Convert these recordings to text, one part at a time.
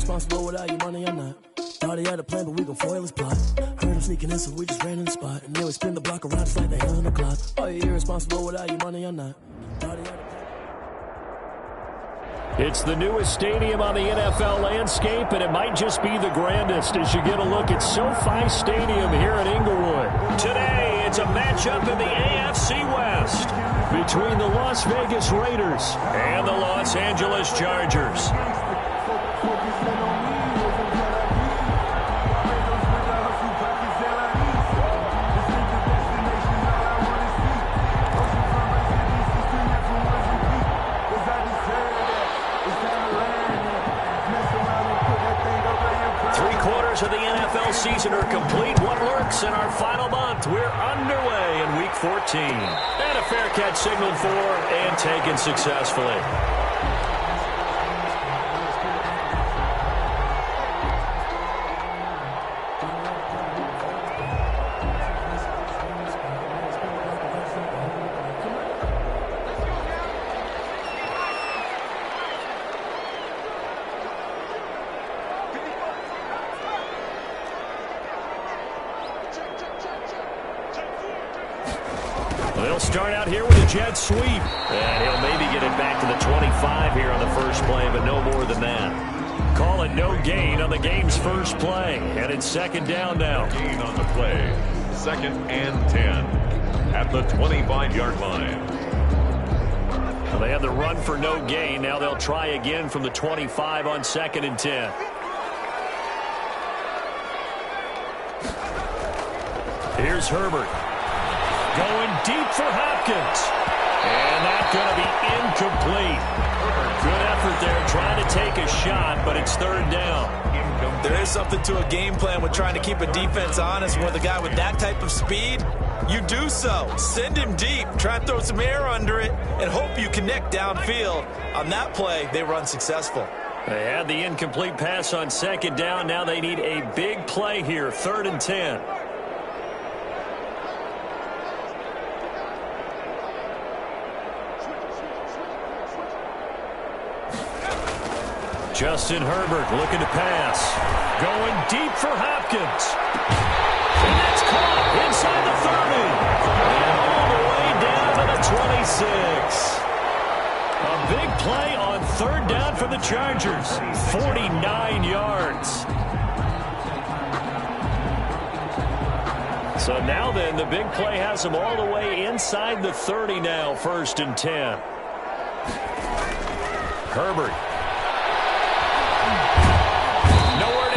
irresponsible without your money, I'm not. Thought he had a plan, but we gon' foil his plot. Heard him sneaking in, so we just ran in the spot. And they would spin the block around just like the hand on the clock. Oh, you're irresponsible without your money, I'm not. Thought he had a plan. It's the newest stadium on the NFL landscape, and it might just be the grandest as you get a look at SoFi Stadium here in Inglewood. Today, it's a matchup in the AFC West between the Las Vegas Raiders and the Los Angeles Chargers. Of the NFL season are complete. What lurks in our final month? We're underway in Week 14. And a fair catch signaled for and taken successfully. They'll start out here with a jet sweep. And he'll maybe get it back to the 25 here on the first play, but no more than that. Call it no gain on the game's first play. And it's second down now. Gain on the play. 2nd and 10 at the 25-yard line. Well, they had the run for no gain. Now they'll try again from the 25 on 2nd and 10. Here's Herbert. Going deep for Hopkins. And that's going to be incomplete. Good effort there trying to take a shot, but it's third down. There is something to a game plan with trying to keep a defense honest. With a guy with that type of speed, you do so. Send him deep. Try and throw some air under it and hope you connect downfield. On that play, they run successful. They had the incomplete pass on second down. Now they need a big play here, 3rd and 10. Justin Herbert looking to pass. Going deep for Hopkins. And that's caught inside the 30. And all the way down to the 26. A big play on third down for the Chargers. 49 yards. So now then, the big play has them all the way inside the 30 now, 1st and 10. Herbert.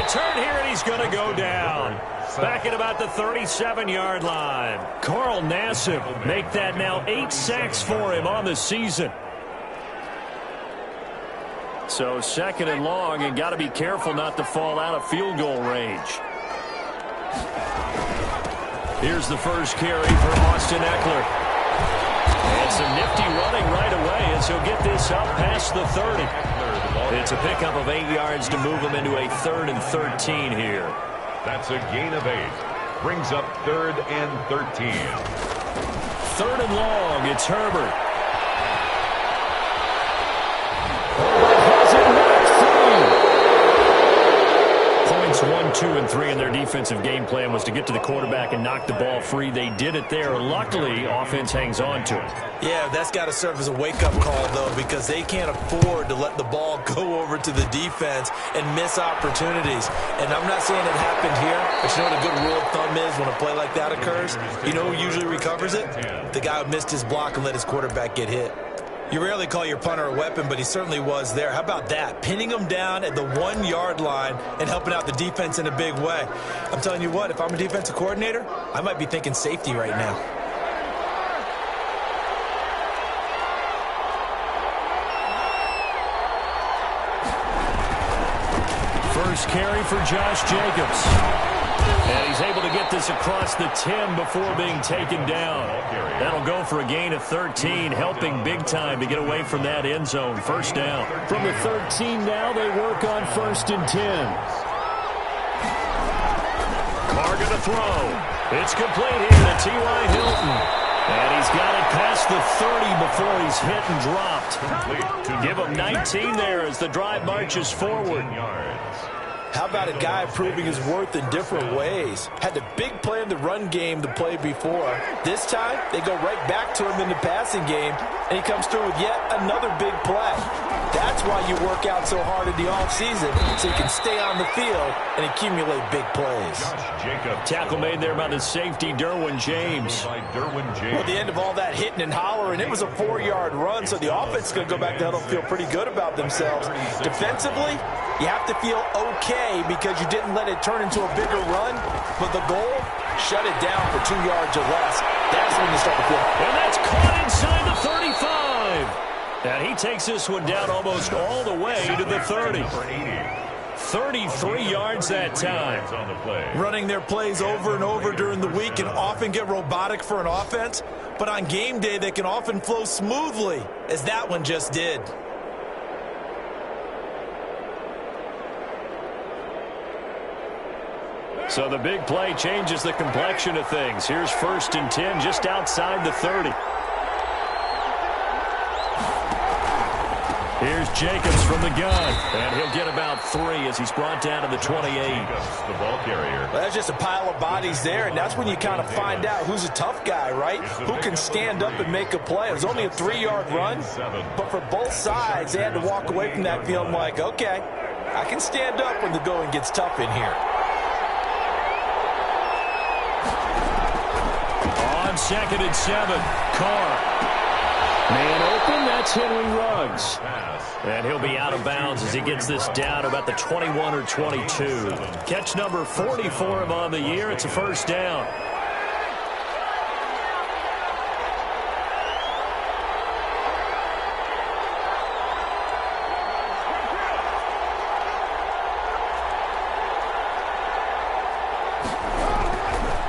Turn here, and he's going to go down. Back at about the 37-yard line. Carl Nassib make that now 8 sacks for him on the season. So 2nd and long, and got to be careful not to fall out of field goal range. Here's the first carry for Austin Eckler. And some nifty running right away as he'll get this up past the 30. It's a pickup of 8 yards to move him into a 3rd and 13 here. That's a gain of 8. Brings up 3rd and 13. 3rd and long. It's Herbert. Points 1, 2, and 3 in their defensive game plan was to get to the quarterback and knock the ball free. They did it there. Luckily, offense hangs on to it. Yeah, that's got to serve as a wake-up call, though, because they can't afford to let the ball go over to the defense and miss opportunities. And I'm not saying it happened here, but you know what a good rule of thumb is when a play like that occurs? You know who usually recovers it? The guy who missed his block and let his quarterback get hit. You rarely call your punter a weapon, but he certainly was there. How about that? Pinning him down at the 1-yard line and helping out the defense in a big way. I'm telling you what, if I'm a defensive coordinator, I might be thinking safety right now. First carry for Josh Jacobs. And he's able to get this across the 10 before being taken down. That'll go for a gain of 13, helping big time to get away from that end zone. First down. From the 13 now, they work on 1st and 10. Carr going to throw. It's complete here to T.Y. Hilton. And he's got it past the 30 before he's hit and dropped. Give him 19 there as the drive marches forward. How about a guy proving his worth in different ways? Had the big play in the run game the play before. This time, they go right back to him in the passing game, and he comes through with yet another big play. That's why you work out so hard in the offseason, so you can stay on the field and accumulate big plays. Tackle made there by the safety, Derwin James. Well, at the end of all that hitting and hollering, it was a 4-yard run, so the offense is going to go back to huddle and feel pretty good about themselves. Defensively, you have to feel okay because you didn't let it turn into a bigger run, but the goal, shut it down for 2 yards or less. That's when you start to feel. And that's caught inside the 35. And he takes this one down almost all the way to the 30. 33 yards that time. Running their plays over and over during the week can often get robotic for an offense, but on game day they can often flow smoothly, as that one just did. So the big play changes the complexion of things. Here's 1st and 10 just outside the 30. Here's Jacobs from the gun, and he'll get about 3 as he's brought down to the 28. The ball carrier. Well, that's just a pile of bodies there, and that's when you kind of find out who's a tough guy, right? Who can stand up and make a play. It was only a 3-yard run, but for both sides, they had to walk away from that feeling like, okay, I can stand up when the going gets tough in here. On 2nd and 7, Carr. Man open, that's Henry Ruggs. And he'll be out of bounds as he gets this down about the 21 or 22. Catch number 40 for him on the year. It's a 1st down.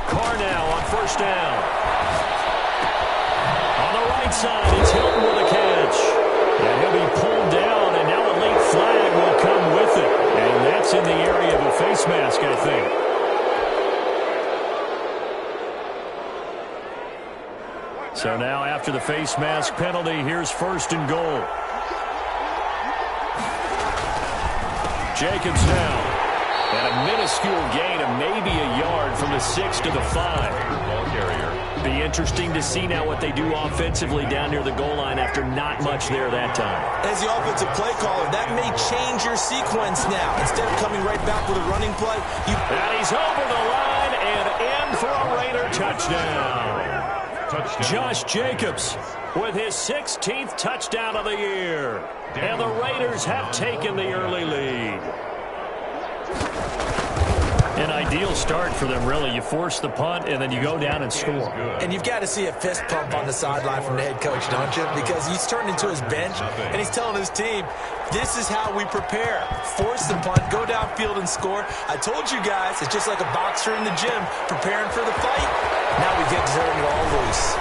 Carr now on 1st down. Side, it's Hilton with a catch. And he'll be pulled down, and now a late flag will come with it. And that's in the area of a face mask, I think. So now after the face mask penalty, here's 1st and goal. Jacobs now. And a minuscule gain of maybe a yard from the 6 to the 5. Ball carrier. Be interesting to see now what they do offensively down near the goal line after not much there that time. As the offensive play caller, that may change your sequence now. Instead of coming right back with a running play, and he's over the line and in for a Raider touchdown. Josh Jacobs with his 16th touchdown of the year. And the Raiders have taken the early lead. An ideal start for them, really. You force the punt, and then you go down and score. And you've got to see a fist pump on the sideline from the head coach, don't you? Because he's turned into his bench, and he's telling his team, this is how we prepare. Force the punt, go downfield and score. I told you guys, it's just like a boxer in the gym preparing for the fight. Now we get turning it all loose.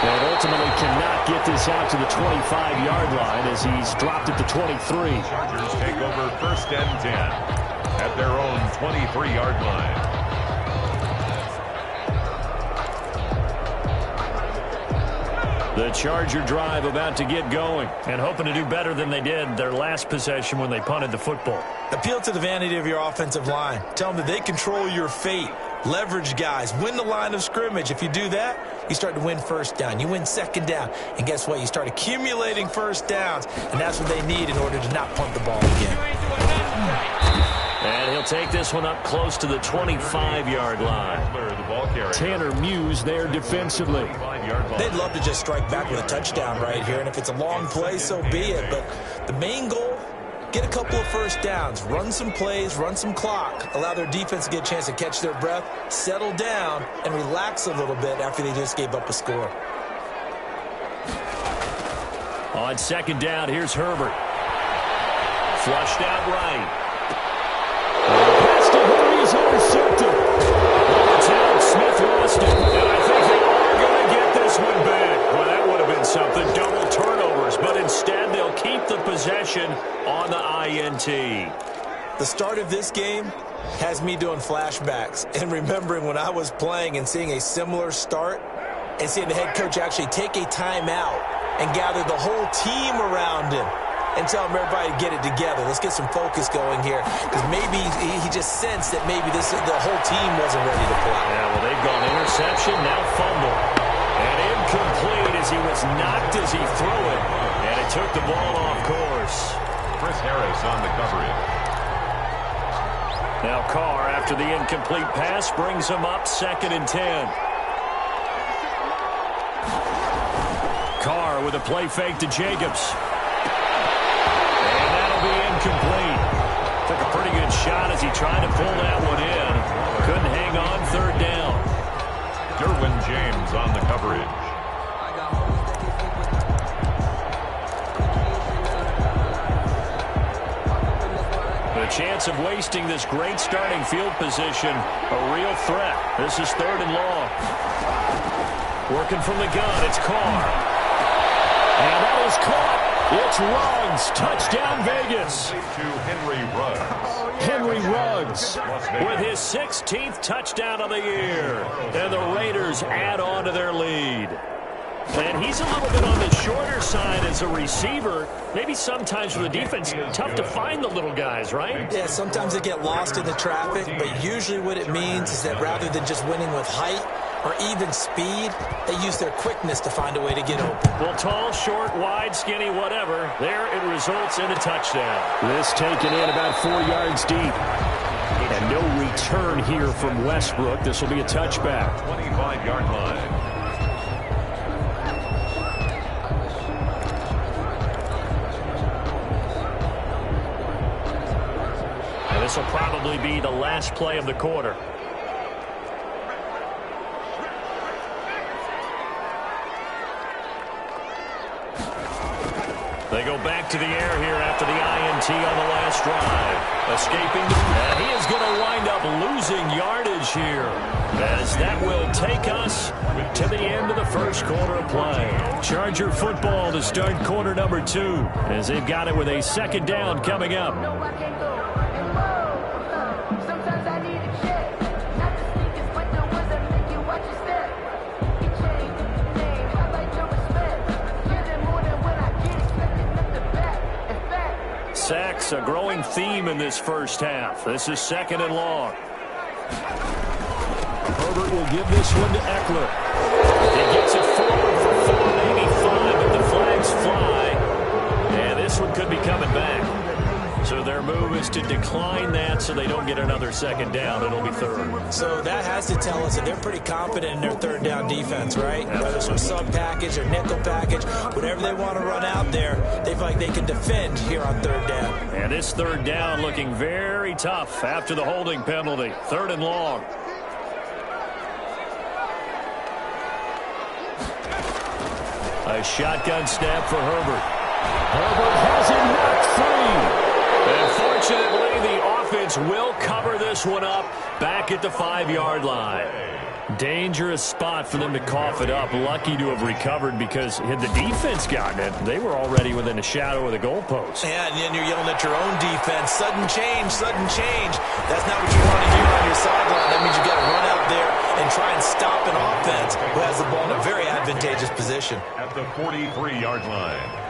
Well, ultimately cannot get this out to the 25-yard line as he's dropped at the 23. Chargers take over 1st and 10. At their own 23-yard line. The Charger drive about to get going and hoping to do better than they did their last possession when they punted the football. Appeal to the vanity of your offensive line. Tell them that they control your fate. Leverage guys. Win the line of scrimmage. If you do that, you start to win 1st down. You win 2nd down. And guess what? You start accumulating 1st downs. And that's what they need in order to not punt the ball again. And he'll take this one up close to the 25-yard line. Tanner Muse there defensively. They'd love to just strike back with a touchdown right here, and if it's a long play, so be it. But the main goal, get a couple of 1st downs, run some plays, run some clock, allow their defense to get a chance to catch their breath, settle down, and relax a little bit after they just gave up a score. On 2nd down, here's Herbert. Flushed out right. Pass to Henry is intercepted. It's out. Smith lost it. And I think they are going to get this one back. Well, that would have been something. Double turnovers. But instead, they'll keep the possession on the INT. The start of this game has me doing flashbacks and remembering when I was playing and seeing a similar start. and seeing the head coach actually take a timeout and gather the whole team around him and tell him everybody to get it together. Let's get some focus going here, because maybe he just sensed that maybe the whole team wasn't ready to play. Yeah, well, they've gone interception, now fumble. And incomplete as he was knocked as he threw it, and it took the ball off course. Chris Harris on the coverage. Now Carr, after the incomplete pass, brings him up 2nd and 10. Carr with a play fake to Jacobs. And that'll be incomplete. Took a pretty good shot as he tried to pull that one in. Couldn't hang on 3rd down. Derwin James on the coverage. The chance of wasting this great starting field position, a real threat. This is 3rd and long. Working from the gun, it's Carr. And that is caught. It's Ruggs. Touchdown, Vegas. To Henry Ruggs. Henry Ruggs with his 16th touchdown of the year. And the Raiders add on to their lead. And he's a little bit on the shorter side as a receiver. Maybe sometimes for the defense, tough to find the little guys, right? Yeah, sometimes they get lost in the traffic, but usually what it means is that rather than just winning with height or even speed, they use their quickness to find a way to get open. Well, tall, short, wide, skinny, whatever, there it results in a touchdown. This taken in about 4 yards deep. And no return here from Westbrook. This will be a touchback. 25-yard line. This will probably be the last play of the quarter. They go back to the air here after the INT on the last drive. Escaping, and he is going to wind up losing yardage here, as that will take us to the end of the first quarter of play. Charger football to start quarter number 2, as they've got it with a 2nd down coming up. Sacks, a growing theme in this first half. This is 2nd and long. Herbert will give this one to Eckler. He gets it forward for 4, maybe 5, but the flags fly. And this one could be coming back. So their move is to decline that so they don't get another 2nd down. It'll be 3rd. So that has to tell us that they're pretty confident in their 3rd down defense, right? Whether it's from sub package or nickel package, whatever they want to run out there, they feel like they can defend here on 3rd down. And this 3rd down looking very tough after the holding penalty. 3rd and long. A shotgun snap for Herbert. Herbert has it knocked free. And fortunately, the offense will cover this one up back at the 5-yard line. Dangerous spot for them to cough it up. Lucky to have recovered, because had the defense gotten it, they were already within a shadow of the goalpost. Yeah, and then you're yelling at your own defense. Sudden change, sudden change. That's not what you want to hear on your sideline. That means you've got to run out there and try and stop an offense who has the ball in a very advantageous position. At the 43-yard line.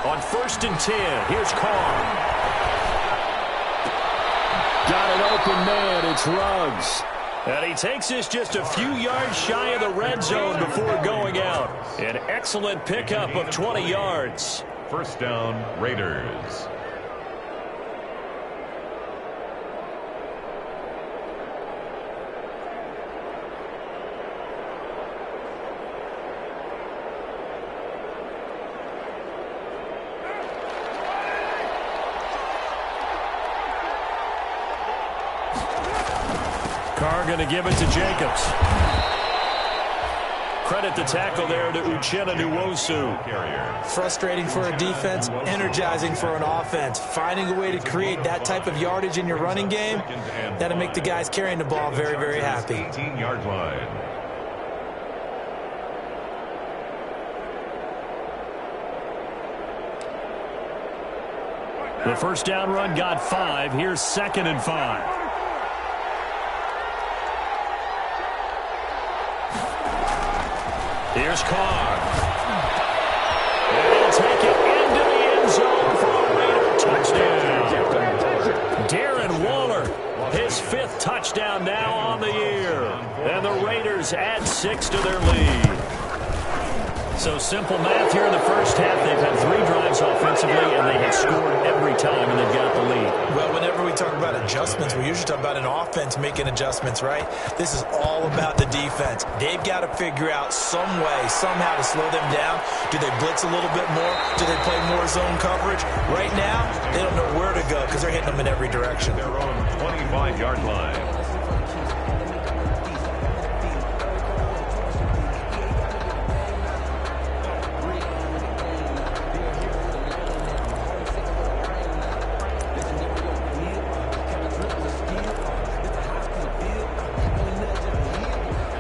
On 1st and 10, here's Carr. Got an open man, it's Ruggs. And he takes this just a few yards shy of the red zone before going out. An excellent pickup of 20 yards. 1st down, Raiders. Carr going to give it to Jacobs. Credit the tackle there to Uchenna Nwosu. Frustrating for a defense, energizing for an offense. Finding a way to create that type of yardage in your running game, that'll make the guys carrying the ball very, very happy. 18-yard line. The first down run got 5. Here's 2nd and 5. Here's Carr. And he'll take it into the end zone for a Raider touchdown. Darren Waller, his 5th touchdown now on the year. And the Raiders add 6 to their lead. So simple math here in the first half. They've had 3 drives offensively, and they have scored every time, and they've got the lead. Well, whenever we talk about adjustments, we usually talk about an offense making adjustments, right? This is all about the defense. They've got to figure out some way, somehow to slow them down. Do they blitz a little bit more? Do they play more zone coverage? Right now, they don't know where to go because they're hitting them in every direction. Their own 25-yard line.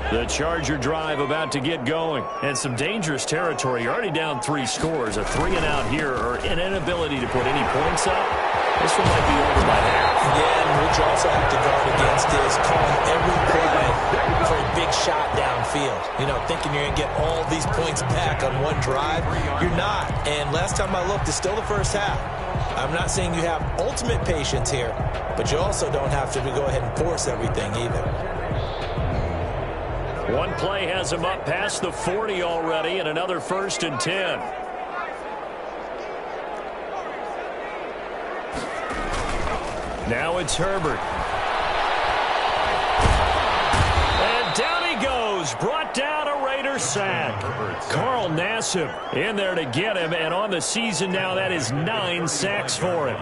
The Charger drive about to get going. And some dangerous territory. You're already down 3 scores. A 3-and-out here or an inability to put any points up. This one might be over by half. Yeah, and what you also have to guard against is calling every play for a big shot downfield. You know, thinking you're going to get all these points back on one drive. You're not. And last time I looked, it's still the first half. I'm not saying you have ultimate patience here, but you also don't have to go ahead and force everything either. One play has him up past the 40 already, and another 1st and 10. Now it's Herbert. And down he goes. Brought down a Raider sack. Carl Nassib in there to get him, and on the season now, that is 9 sacks for him.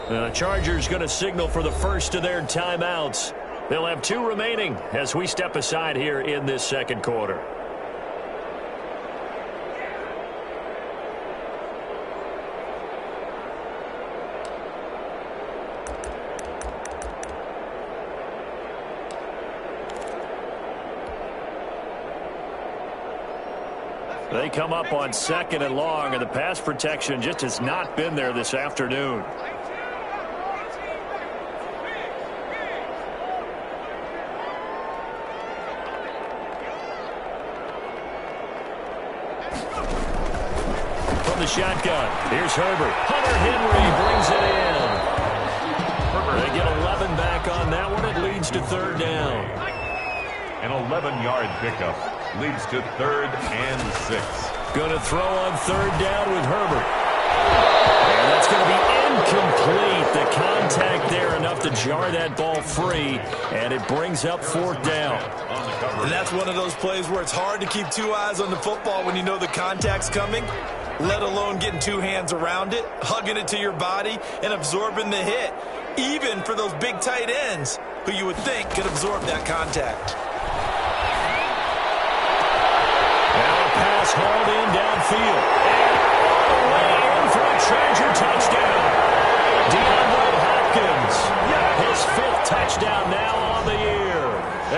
The Chargers going to signal for the first of their timeouts. They'll have 2 remaining as we step aside here in this second quarter. They come up on 2nd and long, and the pass protection just has not been there this afternoon. The shotgun. Here's Herbert. Hunter Henry brings it in. They get 11 back on that one. It leads to 3rd down. An 11-yard pickup leads to 3rd and 6. Going to throw on 3rd down with Herbert. And that's going to be incomplete. The contact there enough to jar that ball free, and it brings up 4th down. And that's one of those plays where it's hard to keep 2 eyes on the football when you know the contact's coming, let alone getting 2 hands around it, hugging it to your body, and absorbing the hit, even for those big tight ends who you would think could absorb that contact. Now a pass hauled in downfield. And all the way in for a Charger touchdown. DeAndre Hopkins, his 5th touchdown now on the year.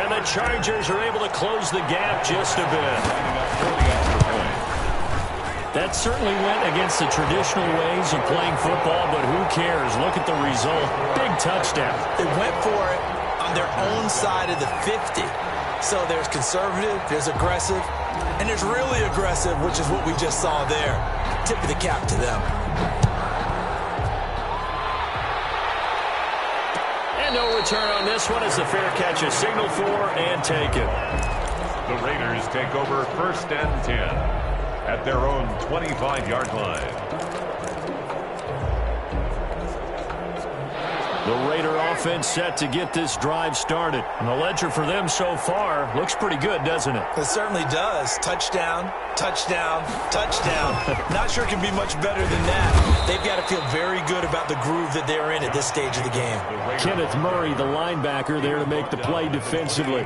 And the Chargers are able to close the gap just a bit. That certainly went against the traditional ways of playing football, but who cares? Look at the result. Big touchdown. They went for it on their own side of the 50. So there's conservative, there's aggressive, and there's really aggressive, which is what we just saw there. Tip of the cap to them. And no return on this one as the fair catch is signaled for and taken. The Raiders take over 1st and 10 at their own 25-yard line. The Raider offense set to get this drive started. And the ledger for them so far looks pretty good, doesn't it? It certainly does. Touchdown, touchdown, touchdown. Not sure it can be much better than that. They've got to feel very good about the groove that they're in at this stage of the game. Kenneth Murray, the linebacker, there to make the play defensively.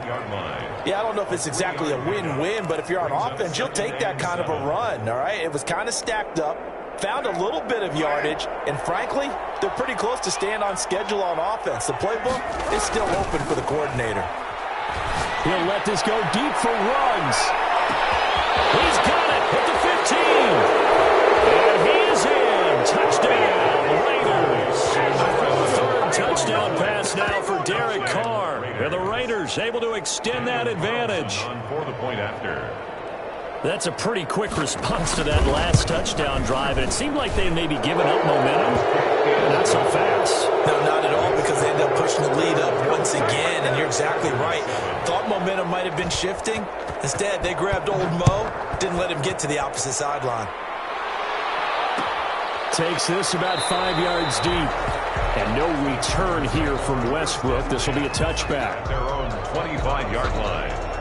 Yeah, I don't know if it's exactly a win-win, but if you're on offense, you'll take that kind of a run, all right? It was kind of stacked up. Found a little bit of yardage, and frankly, they're pretty close to staying on schedule on offense. The playbook is still open for the coordinator. He'll let this go deep for runs. He's got it at the 15. And he is in. Touchdown, Raiders. Third touchdown pass now for Derek Carr. And the Raiders able to extend that advantage. For the point after. That's a pretty quick response to that last touchdown drive, and it seemed like they had maybe given up momentum. Not so fast. No, not at all, because they ended up pushing the lead up once again, and you're exactly right. Thought momentum might have been shifting. Instead, they grabbed old Mo, didn't let him get to the opposite sideline. Takes this about 5 yards deep. And no return here from Westbrook. This will be a touchback. Their own 25-yard line.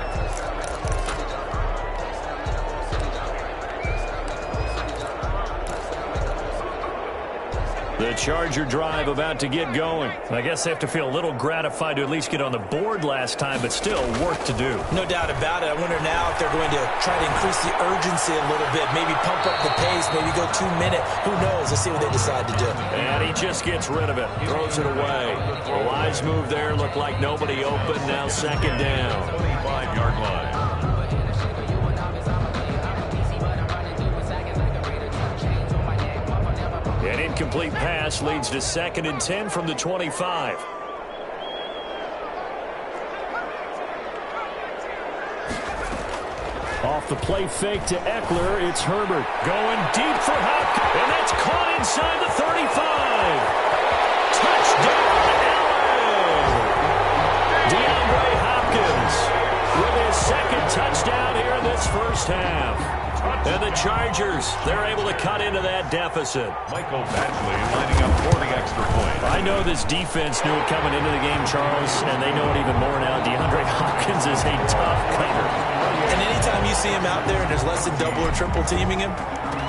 The Charger drive about to get going. I guess they have to feel a little gratified to at least get on the board last time, but still work to do. No doubt about it. I wonder now if they're going to try to increase the urgency a little bit, maybe pump up the pace, maybe go 2 minute. Who knows? Let's see what they decide to do. And he just gets rid of it, throws it away. A wise move there. Looked like nobody open. Now 2nd down. 25-yard line. An incomplete pass leads to 2nd and 10 from the 25. Off the play fake to Eckler, it's Herbert. Going deep for Hopkins, and that's caught inside the 35. Touchdown, LA! DeAndre Hopkins with his 2nd touchdown here in this first half. And the Chargers, they're able to cut into that deficit. Michael Badgley lining up for the extra point. I know this defense knew it coming into the game, Charles, and they know it even more now. DeAndre Hopkins is a tough cutter. And anytime you see him out there and there's less than double or triple teaming him,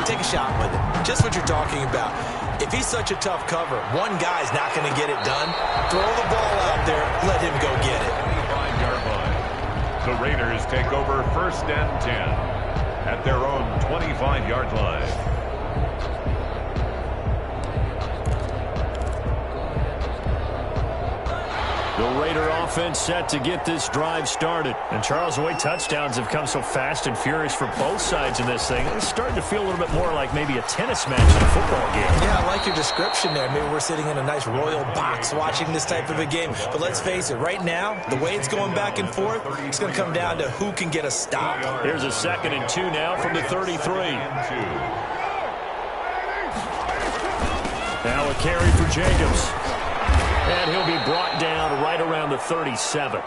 take a shot with him. Just what you're talking about. If he's such a tough cover, one guy's not going to get it done. Throw the ball out there, let him go get it. 25-yard line. The Raiders take over 1st and 10 at their own 25-yard line. The Raider offense set to get this drive started. And Charles, the way touchdowns have come so fast and furious for both sides in this thing, it's starting to feel a little bit more like maybe a tennis match in a football game. Yeah, I like your description there. Maybe we're sitting in a nice royal box watching this type of a game. But let's face it, right now, the way it's going back and forth, it's going to come down to who can get a stop. Here's a 2nd and 2 now from the 33. Now a carry for Jacobs. And he'll be brought down right around the 37.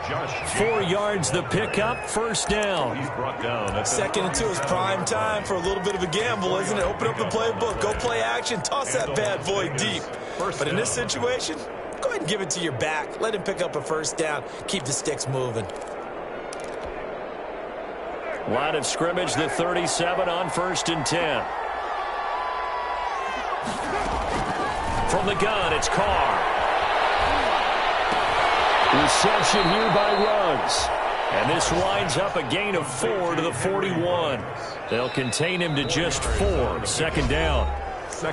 4 yards the pickup, 1st down. He's brought down. 2nd and 2 is prime time for a little bit of a gamble, isn't it? Open up the playbook, go play action, toss that bad boy deep. But in this situation, go ahead and give it to your back. Let him pick up a 1st down. Keep the sticks moving. Line of scrimmage, the 37 on 1st and 10. From the gun, it's Carr. Reception here by Ruggs. And this winds up a gain of 4 to the 41. They'll contain him to just 4. 2nd down.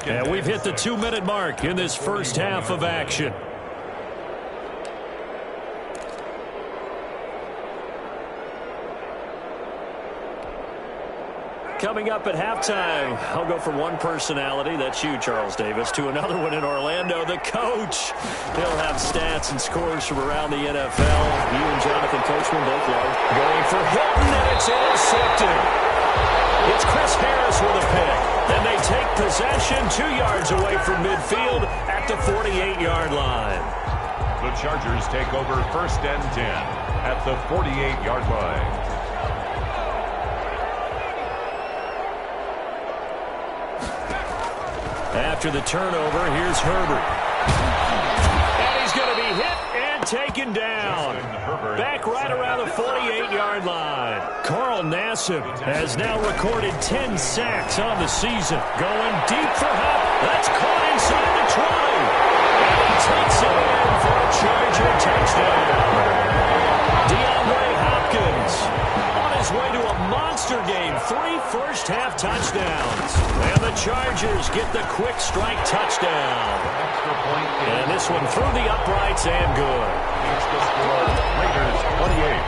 And we've hit the 2-minute mark in this first half of action. Coming up at halftime, I'll go from one personality, that's you, Charles Davis, to another one in Orlando, the coach. He'll have stats and scores from around the NFL. You and Jonathan Coachman both love. Going for Hilton, and it's intercepted. It's Chris Harris with a pick. Then they take possession 2 yards away from midfield at the 48-yard line. The Chargers take over 1st and 10 at the 48-yard line. After the turnover, here's Herbert. And he's going to be hit and taken down. Back right around the 48-yard line. Carl Nassib has now recorded 10 sacks on the season. Going deep for Hop. That's caught inside the 20. And he takes it in for a Charger touchdown. DeAndre Hopkins on his way to a monster game. 3 first-half touchdowns. And the Chargers get the quick strike touchdown. And this one through the uprights and good. It's the score. Raiders 28.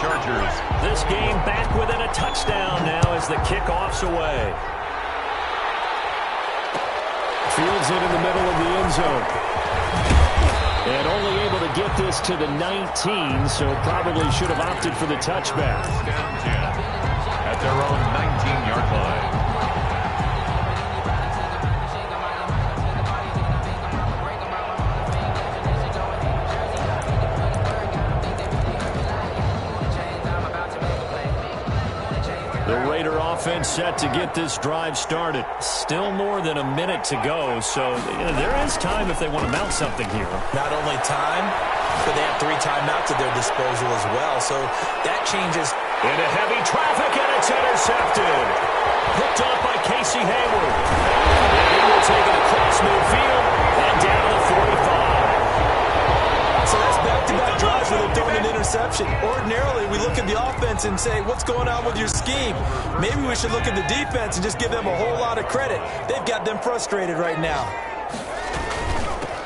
Chargers. This game back within a touchdown now as the kickoff's away. Fields it in the middle of the end zone. And only able to get this to the 19, so probably should have opted for the touchback. Down 10 at their own 19-yard line. The Raider offense set to get this drive started. Still more than a minute to go, so there is time if they want to mount something here. Not only time, but they have 3 timeouts at their disposal as well. So that changes. Into heavy traffic, and it's intercepted. Hooked up by Casey Hayward. And he will take it across midfield and down to the 45. So that's back-to-back drives where they're throwing an interception. Ordinarily, we look at the offense and say, what's going on with your scheme? Maybe we should look at the defense and just give them a whole lot of credit. They've got them frustrated right now.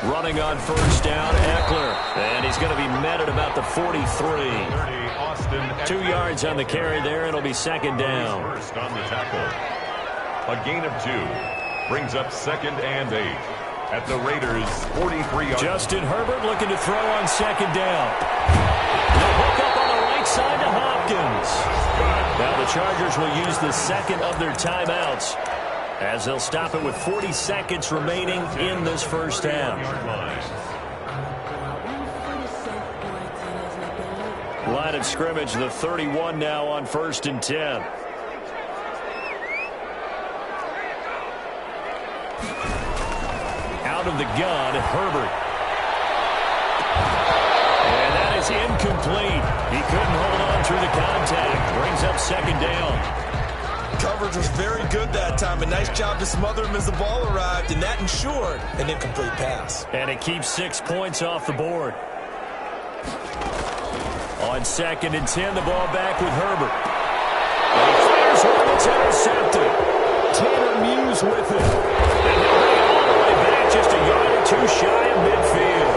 Running on first down, Eckler. And he's going to be met at about the 43. 2 yards on the carry there. It'll be second down. First on the tackle. A gain of 2 brings up 2nd and 8 at the Raiders' 43-yard. Justin Herbert looking to throw on second down. The hook up on the right side to Hopkins. Now the Chargers will use the second of their timeouts as they'll stop it with 40 seconds remaining in this first half. Line of scrimmage, the 31 now on 1st and 10. Out of the gun, Herbert. And that is incomplete. He couldn't hold on through the contact. Brings up second down. Coverage was very good that time. A nice job to smother him as the ball arrived, and that ensured an incomplete pass. And it keeps 6 points off the board. On 2nd and 10, the ball back with Herbert. And he fires one that's intercepted. Tanner Muse with it. And he'll bring it all the way back just a yard or 2 shy of midfield.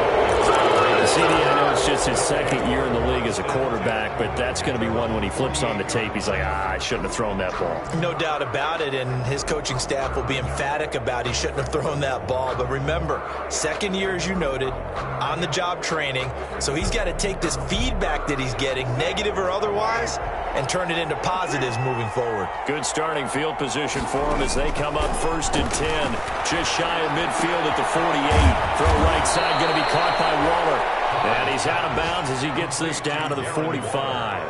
CD, I know it's just his 2nd year in the league as a quarterback, but that's going to be one when he flips on the tape. He's like, I shouldn't have thrown that ball. No doubt about it, and his coaching staff will be emphatic about he shouldn't have thrown that ball. But remember, 2nd year, as you noted, on-the-job training, so he's got to take this feedback that he's getting, negative or otherwise, and turn it into positives moving forward. Good starting field position for him as they come up 1st and 10. Just shy of midfield at the 48. Throw right side going to be caught by Waller. And he's out of bounds as he gets this down to the 45.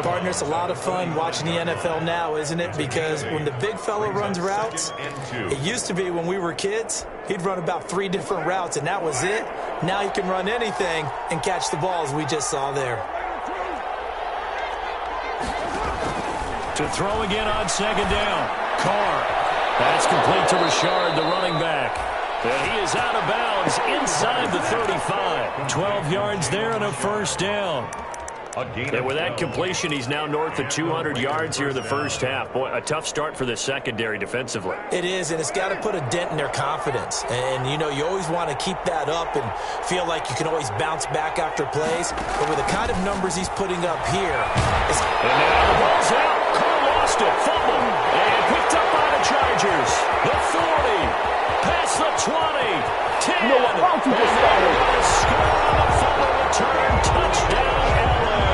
Partner, it's a lot of fun watching the NFL now, isn't it? Because when the big fella runs routes, it used to be when we were kids, he'd run about 3 different routes, and that was it. Now he can run anything and catch the balls we just saw there. To throw again on second down. Carr. That's complete to Richard, the running back. And he is out of bounds inside the 35. 12 yards there and a first down. And with that completion, he's now north of 200 yards here in the first half. Boy, a tough start for the secondary defensively. It is, and it's got to put a dent in their confidence. And, you know, you always want to keep that up and feel like you can always bounce back after plays. But with the kind of numbers he's putting up here. And now the ball's out. Carr lost it. Fumble. And picked up by the Chargers. The 40. Past the 20. 10. You know what? Why don't you just start over? Score on the fumble return. Touchdown, LA.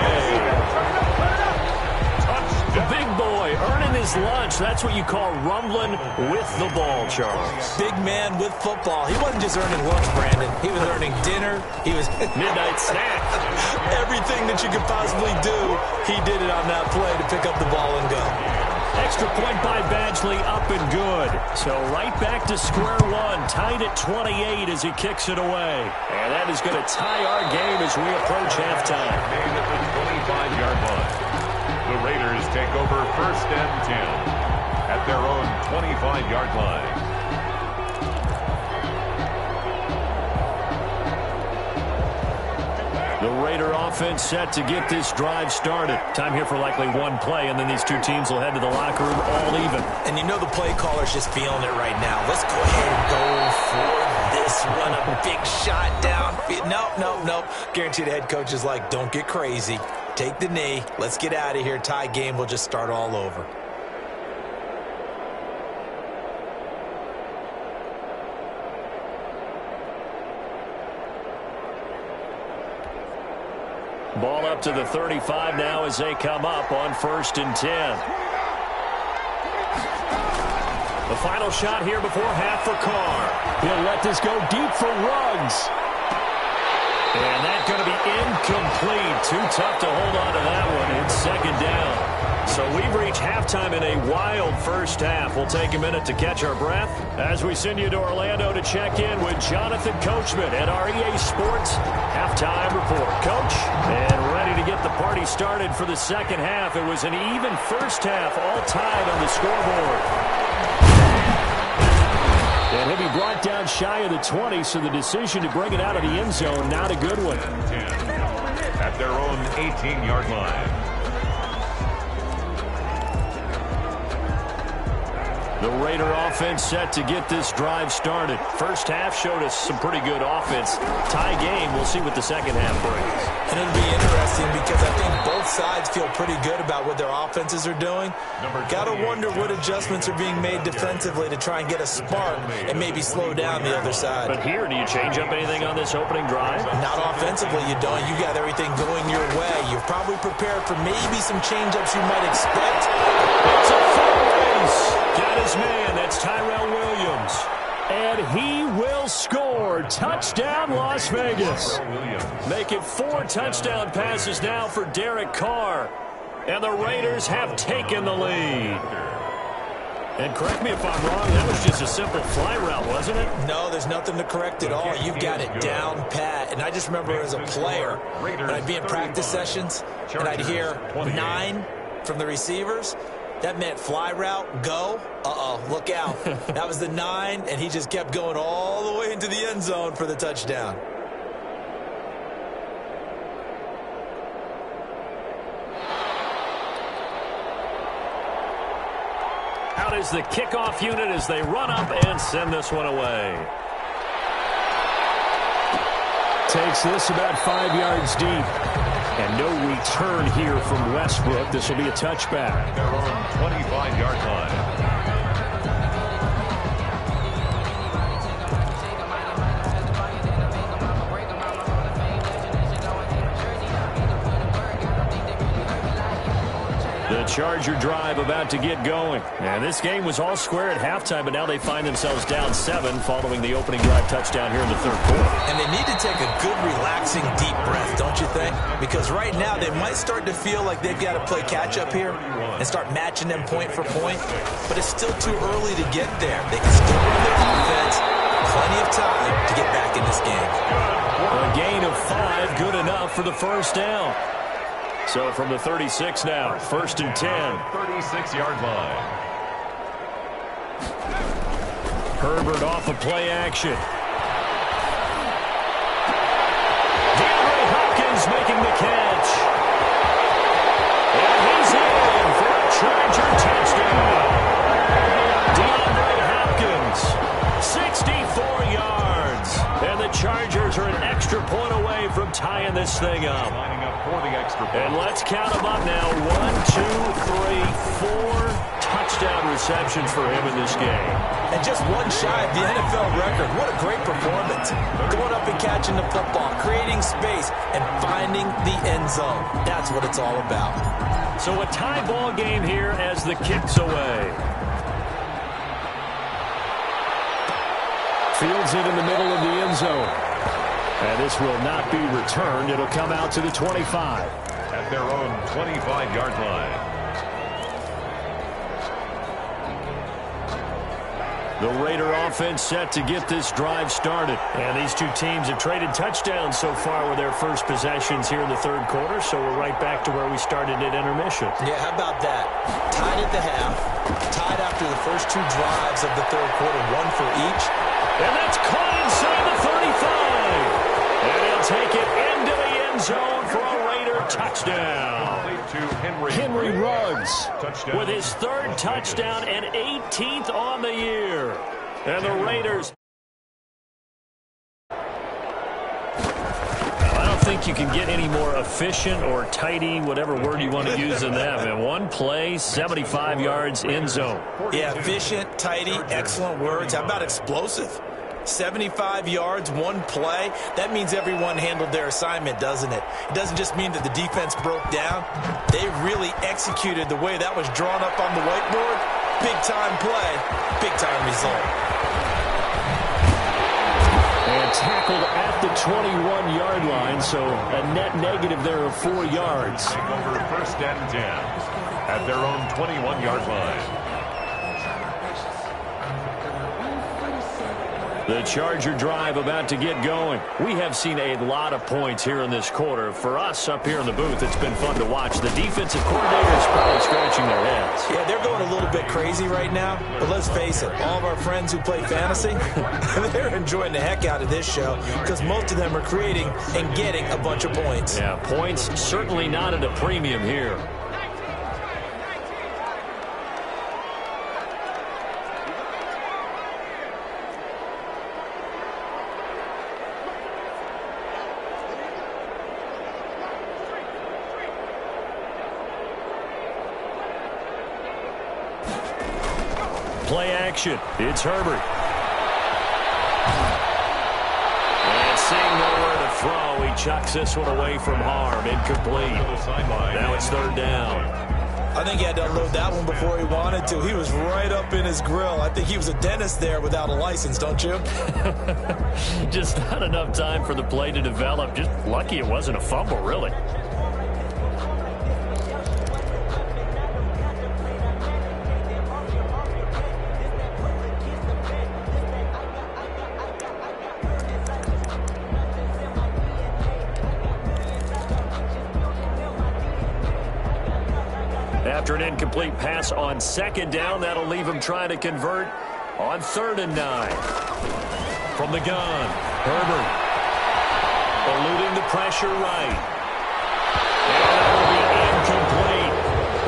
The big boy earning his lunch. That's what you call rumbling with the ball, Charles. Big man with football. He wasn't just earning lunch, Brandon. He was earning dinner. He was midnight snack. Everything that you could possibly do, he did it on that play to pick up the ball and go. Extra point by Badgley, up and good. So right back to square one, tied at 28 as he kicks it away. And that is going to tie our game as we approach halftime. Made at the 25-yard line. The Raiders take over 1st and 10 at their own 25-yard line. The Raider offense set to get this drive started. Time here for likely one play, and then these two teams will head to the locker room all even. And you know the play caller's just feeling it right now. Let's go ahead and go for this one. A big shot down. Nope. Guaranteed the head coach is like, don't get crazy. Take the knee. Let's get out of here. Tie game. We'll just start all over. Ball up to the 35 now as they come up on 1st and 10. The final shot here before half for Carr. He'll let this go deep for Ruggs. And that's going to be incomplete. Too tough to hold on to that one. It's 2nd down. So we've reached halftime in a wild first half. We'll take a minute to catch our breath as we send you to Orlando to check in with Jonathan Coachman at our EA Sports Halftime Report. Coach, and ready to get the party started for the second half. It was an even first half, all tied on the scoreboard. And he'll be brought down shy of the 20, so the decision to bring it out of the end zone, not a good one. 10 at their own 18-yard line. The Raider offense set to get this drive started. First half showed us some pretty good offense. Tie game, we'll see what the second half brings. And it'll be interesting because I think both sides feel pretty good about what their offenses are doing. Got to wonder what adjustments are being made defensively to try and get a spark and maybe slow down the other side. But here, do you change up anything on this opening drive? Not offensively, you don't. You got everything going your way. You're probably prepared for maybe some change-ups you might expect. It's a full race. Got his man. That's Tyrell Williams. And he will score. Touchdown, Las Vegas. Make it 4 touchdown passes now for Derek Carr. And the Raiders have taken the lead. And correct me if I'm wrong, that was just a simple fly route, wasn't it? No, there's nothing to correct at all. You've got it down pat. And I just remember as a player, when I'd be in practice sessions, and I'd hear 9 from the receivers, that meant fly route, go. Look out. That was the 9, and he just kept going all the way into the end zone for the touchdown. Out is the kickoff unit as they run up and send this one away. Takes this about 5 yards deep. And no return here from Westbrook. This will be a touchback. Their own 25-yard line. The Charger drive about to get going. And this game was all square at halftime, but now they find themselves down 7 following the opening drive touchdown here in the third quarter. And they need to take a good, relaxing, deep breath, don't you think? Because right now they might start to feel like they've got to play catch-up here and start matching them point for point. But it's still too early to get there. They can still run their offense. Plenty of time to get back in this game. A gain of 5, good enough for the first down. So from the 36 now, 1st and 10. 36-yard line. Herbert off of play action. Hopkins making the catch. And he's in for a Charger touchdown. Hopkins, 64 yards. And the Chargers are an extra point away from tying this thing up. Lining up for the extra point. And let's count them up now. 1, 2, 3, 4 touchdown receptions for him in this game. And just one shy of the NFL record. What a great performance. Going up and catching the football, creating space, and finding the end zone. That's what it's all about. So a tie ball game here as the kick's away. Fields it in the middle of the end zone. And this will not be returned. It'll come out to the 25. At their own 25-yard line. The Raider offense set to get this drive started. And these two teams have traded touchdowns so far with their first possessions here in the third quarter, so we're right back to where we started at intermission. Yeah, how about that? Tied at the half, tied after the first two drives of the third quarter, one for each. And that's caught inside the 35. And he'll take it into the end zone for a Raider touchdown. Henry Ruggs with his third touchdown and 18th on the year. And the Raiders... I don't think you can get any more efficient or tidy, whatever word you want to use in that. Man, one play, 75 yards, end zone. Yeah, efficient, tidy, excellent words. How about explosive? 75 yards, one play. That means everyone handled their assignment, doesn't it? It doesn't just mean that the defense broke down. They really executed the way that was drawn up on the whiteboard. Big-time play, big-time result. And tackled at the 21-yard line, so a net negative there of 4 yards. Take over first and 10 at their own 21-yard line. The Charger drive about to get going. We have seen a lot of points here in this quarter. For us up here in the booth, it's been fun to watch. The defensive coordinator is probably scratching their heads. Yeah, they're going a little bit crazy right now. But let's face it, all of our friends who play fantasy, they're enjoying the heck out of this show because most of them are creating and getting a bunch of points. Yeah, points certainly not at a premium here. Play action. It's Herbert. And seeing nowhere to throw, he chucks this one away from harm. Incomplete. Now it's third down. I think he had to unload that one before he wanted to. He was right up in his grill. I think he was a dentist there without a license, don't you? Just not enough time for the play to develop. Just lucky it wasn't a fumble, really. After an incomplete pass on second down, that'll leave him trying to convert on 3rd and 9. From the gun, Herbert eluding the pressure right. And that'll be incomplete.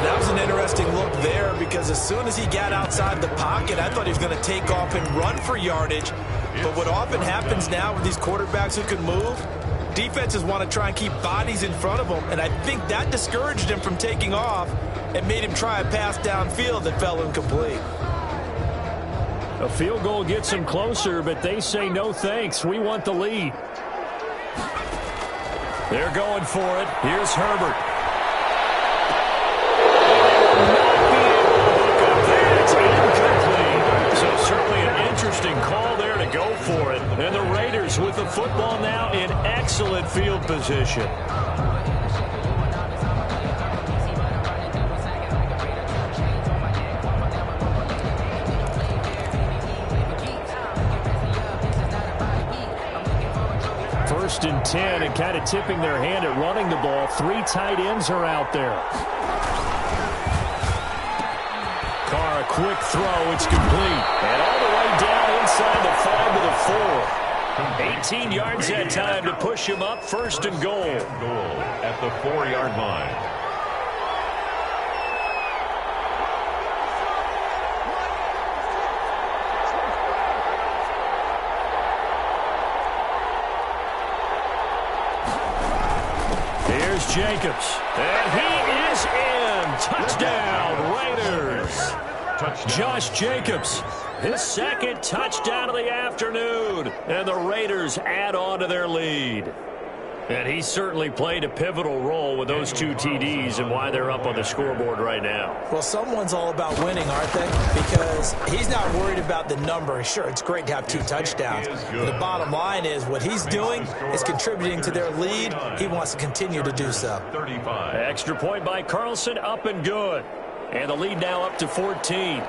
That was an interesting look there because as soon as he got outside the pocket, I thought he was going to take off and run for yardage. But what often happens now with these quarterbacks who can move, defenses want to try and keep bodies in front of them, and I think that discouraged him from taking off and made him try a pass downfield that fell incomplete. A field goal gets him closer, but they say no thanks. We want the lead. They're going for it. Here's Herbert. That's incomplete. So certainly an interesting call there to go for it. And the Raiders with the football now in excellent field position. First and 10 and kind of tipping their hand at running the ball. 3 tight ends are out there. Carr, a quick throw. It's complete. And all the way down inside the 5 to the 4. 18 yards that time to push him up. 1st and goal. Goal at the 4-yard line. Jacobs, and he is in. Touchdown, Raiders. Josh Jacobs, his 2nd touchdown of the afternoon, and the Raiders add on to their lead. And he certainly played a pivotal role with those 2 TDs and why they're up on the scoreboard right now. Well, someone's all about winning, aren't they? Because he's not worried about the number. Sure, it's great to have 2 touchdowns. But the bottom line is what he's doing is contributing to their lead. He wants to continue to do so. 35. Extra point by Carlson, up and good. And the lead now up to 14.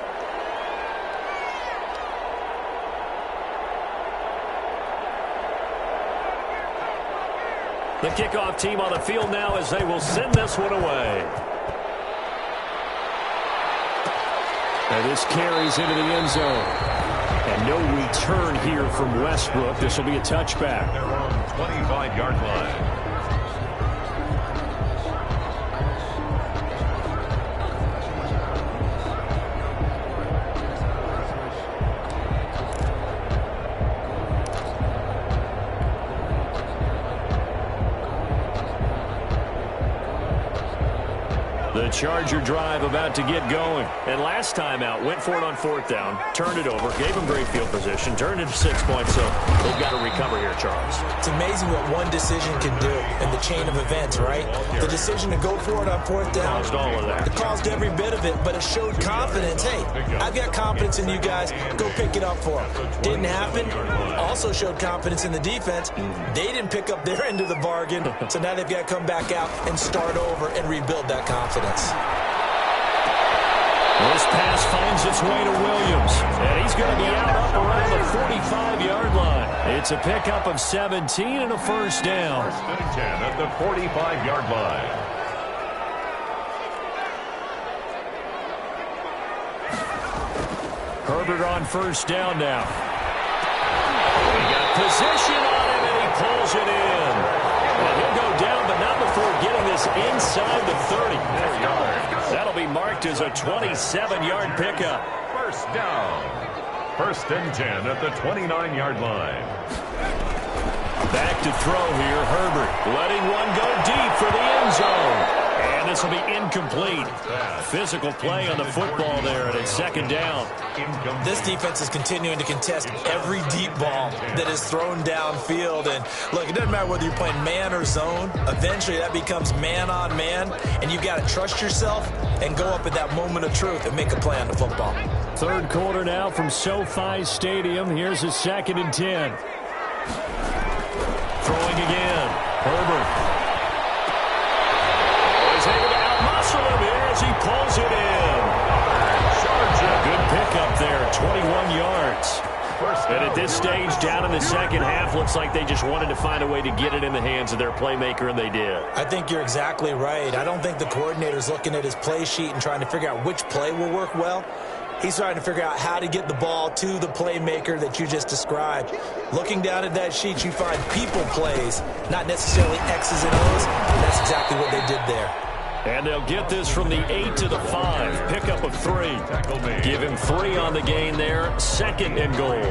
The kickoff team on the field now as they will send this one away. And this carries into the end zone. And no return here from Westbrook. This will be a touchback. Their own 25-yard line. The Charger drive about to get going. And last time out, went for it on fourth down, turned it over, gave them great field position, turned it to 6 points, so they've got to recover here, Charles. It's amazing what one decision can do in the chain of events, right? The decision to go for it on fourth down. Caused all of that. It caused every bit of it, but it showed confidence. Hey, I've got confidence in you guys. Go pick it up for them. Didn't happen. Also showed confidence in the defense. They didn't pick up their end of the bargain, so now they've got to come back out and start over and rebuild that confidence. This pass finds its way to Williams, and he's going to be out up around the 45-yard line. It's a pickup of 17 and a first down. First and 10 at the 45-yard line. Herbert on first down now. He got position on him, and he pulls it in. And he'll go down, but not before getting this inside the 30. That'll be marked as a 27-yard pickup. First down. First and 10 at the 29-yard line. Back to throw here, Herbert. Letting one go deep for the end zone. And this will be incomplete. Physical play on the football there, and it's second down. This defense is continuing to contest every deep ball that is thrown downfield. And look, it doesn't matter whether you're playing man or zone. Eventually, that becomes man on man, and you've got to trust yourself and go up at that moment of truth and make a play on the football. Third quarter now from SoFi Stadium. Here's a second and 10. Throwing again. Herbert. He's able to outmuscle him here as he pulls it in. Good pickup there, 21 yards. And at this stage, down in the second half, looks like they just wanted to find a way to get it in the hands of their playmaker, and they did. I think you're exactly right. I don't think the coordinator's looking at his play sheet and trying to figure out which play will work well. He's trying to figure out how to get the ball to the playmaker that you just described. Looking down at that sheet, you find people plays, not necessarily X's and O's. That's exactly what they did there. And they'll get this from the 8 to the 5. Pickup of 3. Give him 3 on the gain there. Second and goal.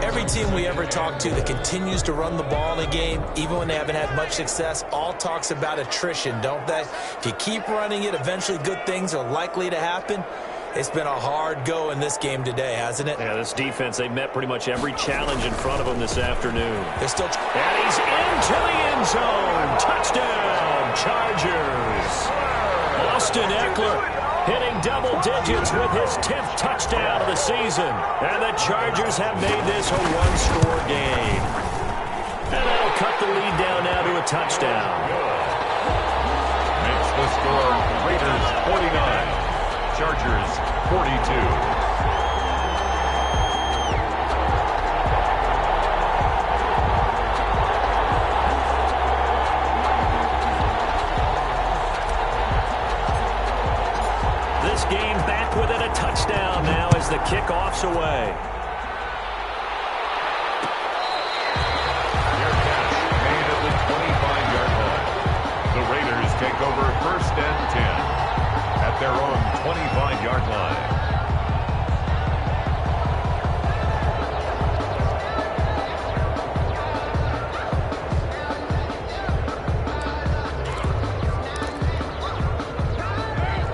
Every team we ever talk to that continues to run the ball in a game, even when they haven't had much success, all talks about attrition, don't they? If you keep running it, eventually good things are likely to happen. It's been a hard go in this game today, hasn't it? Yeah, this defense, they've met pretty much every challenge in front of them this afternoon. They're still... And he's into the end zone. Touchdown, Chargers. Austin Eckler hitting double digits with his 10th touchdown of the season. And the Chargers have made this a one-score game. And that'll cut the lead down now to a touchdown. Makes the score Raiders 49. Chargers 42. This game back within a touchdown now as the kickoff's away. Their catch made at the 25-yard line. The Raiders take over first and 10. At their own 25-yard line.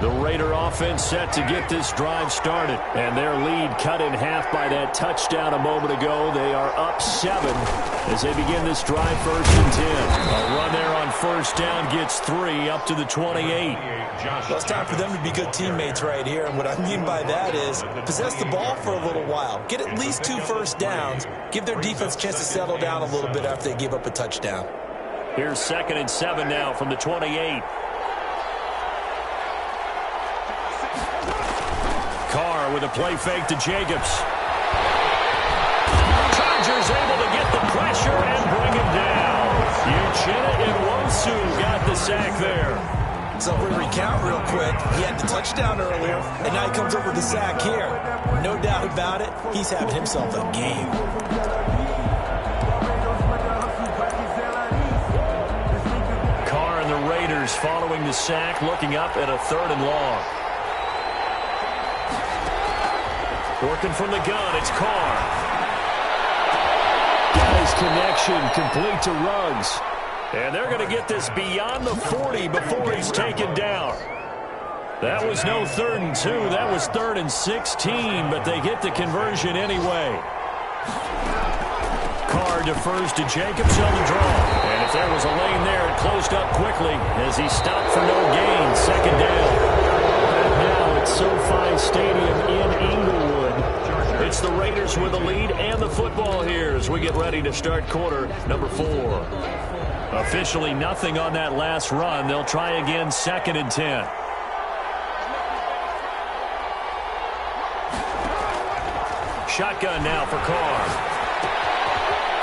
The Raider offense set to get this drive started. And their lead cut in half by that touchdown a moment ago. They are up 7 as they begin this drive first and 10. A run there on first down gets 3 up to the 28. Well, it's time for them to be good teammates right here. And what I mean by that is possess the ball for a little while. Get at least 2 first downs. Give their defense a chance to settle down a little bit after they give up a touchdown. Here's second and 7 now from the 28. Carr with a play fake to Jacobs. Chargers able to get the pressure and bring him down. Uchenna Nwosu got the sack there. So if we recount real quick, he had the touchdown earlier, and now he comes up with the sack here. No doubt about it, he's having himself a game. Carr and the Raiders following the sack, looking up at a 3rd and long. Working from the gun, it's Carr. Got his connection, complete to Ruggs. And they're going to get this beyond the 40 before he's taken down. That was no 3rd and 2. That was 3rd and 16, but they get the conversion anyway. Carr defers to Jacobs on the draw. And if there was a lane there, it closed up quickly as he stopped for no gain. 2nd down. Now it's SoFi Stadium in Inglewood. It's the Raiders with the lead and the football here as we get ready to start quarter number 4. Officially nothing on that last run. They'll try again, 2nd and 10. Shotgun now for Carr.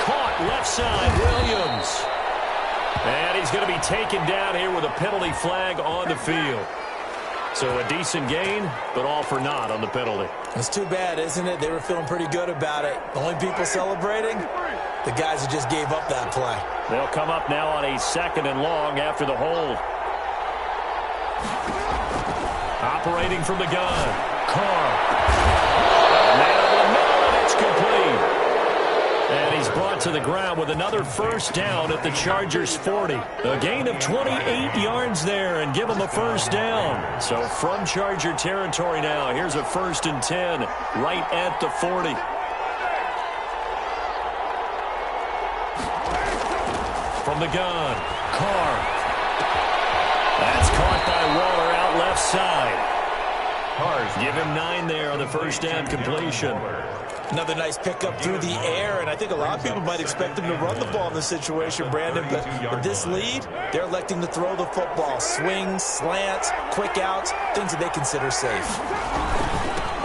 Caught left side, Williams. And he's going to be taken down here with a penalty flag on the field. So a decent gain, but all for naught on the penalty. It's too bad, isn't it? They were feeling pretty good about it. The only people celebrating, the guys who just gave up that play. They'll come up now on a 2nd and long after the hold. Operating from the gun. Carr. Man over the middle, and it's complete. And he's brought to the ground with another 1st down at the Chargers' 40. A gain of 28 yards there and give them a 1st down. So from Charger territory now, here's a 1st and 10 right at the 40. From the gun, Carr. That's caught by Waller out left side. Give him 9 there on the 1st down completion. Another nice pickup through the air, and I think a lot of people might expect him to run the ball in this situation, Brandon, but with this lead, they're electing to throw the football. Swings, slants, quick outs, things that they consider safe.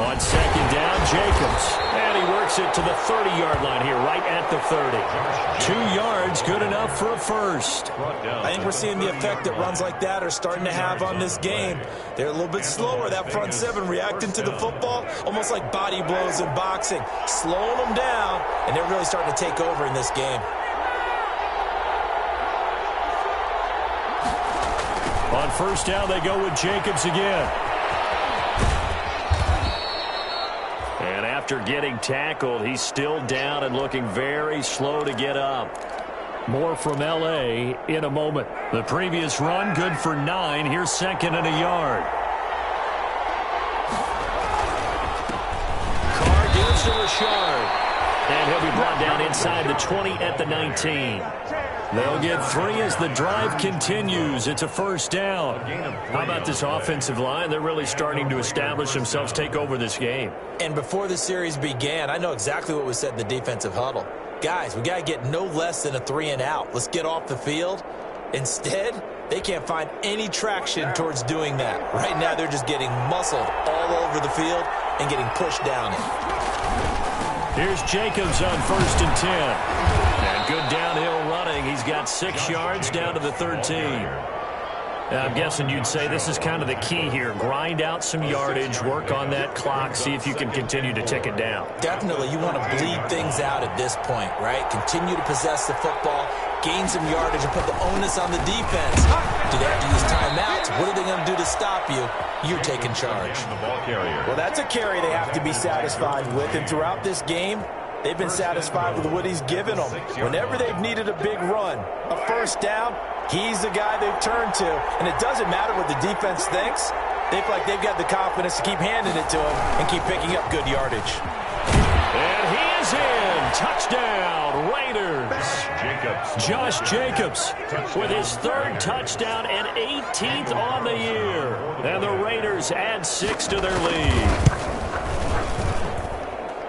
On 2nd down, Jacobs. And he works it to the 30-yard line here, right at the 30. 2 yards, good enough for a 1st. I think we're seeing the effect that runs like that are starting to have on this game. They're a little bit slower, that front 7, reacting to the football, almost like body blows in boxing, slowing them down, and they're really starting to take over in this game. On 1st down, they go with Jacobs again. And after getting tackled, he's still down and looking very slow to get up. More from L.A. in a moment. The previous run, good for 9. Here's 2nd and a yard. Carr gives to Richard. And he'll be brought down inside the 20 at the 19. They'll get 3 as the drive continues. It's a 1st down. How about this offensive line? They're really starting to establish themselves, take over this game. And before the series began, I know exactly what was said in the defensive huddle. Guys, we got to get no less than a 3 and out. Let's get off the field. Instead, they can't find any traction towards doing that. Right now, they're just getting muscled all over the field and getting pushed down it. Here's Jacobs on 1st and 10. And good downhill running. He's got 6 yards down to the 13. Now, I'm guessing you'd say this is kind of the key here. Grind out some yardage, work on that clock, see if you can continue to tick it down. Definitely, you want to bleed things out at this point, right? Continue to possess the football, gain some yardage, and put the onus on the defense. Do they have to use timeouts? What are they going to do to stop you? You're taking charge. Well, that's a carry they have to be satisfied with, and throughout this game, they've been satisfied with what he's given them. Whenever they've needed a big run, a 1st down, he's the guy they've turned to. And it doesn't matter what the defense thinks. They feel like they've got the confidence to keep handing it to him and keep picking up good yardage. And he is in. Touchdown, Raiders. Josh Jacobs with his 3rd touchdown and 18th on the year. And the Raiders add 6 to their lead.